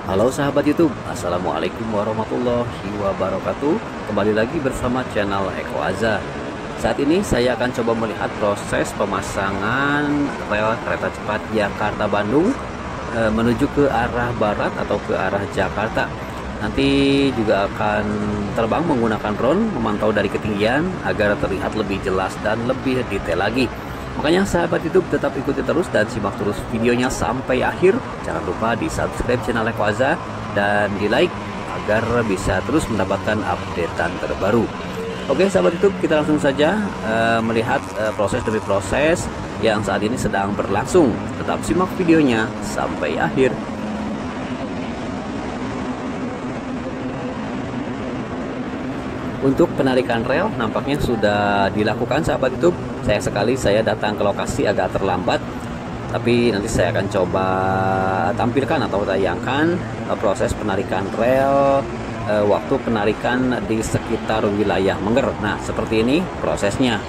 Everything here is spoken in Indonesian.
Halo sahabat YouTube, Assalamualaikum warahmatullahi wabarakatuh. Kembali lagi bersama channel Eko Aza. Saat ini saya akan coba melihat proses pemasangan rel kereta cepat Jakarta-Bandung menuju ke arah barat atau ke arah Jakarta. Nanti juga akan terbang menggunakan drone, memantau dari ketinggian agar terlihat lebih jelas dan lebih detail lagi. Makanya sahabat YouTube tetap ikuti terus dan simak terus videonya sampai akhir. Jangan lupa di subscribe channel Eko Aza dan di like agar bisa terus mendapatkan updatean terbaru. Oke sahabat YouTube, kita langsung saja melihat proses demi proses yang saat ini sedang berlangsung. Tetap simak videonya sampai akhir. Untuk penarikan rel nampaknya sudah dilakukan sahabat YouTube. Sayang sekali saya datang ke lokasi agak terlambat, tapi nanti saya akan coba tampilkan atau tayangkan proses penarikan rel waktu penarikan di sekitar wilayah Mengger. Nah, seperti ini prosesnya.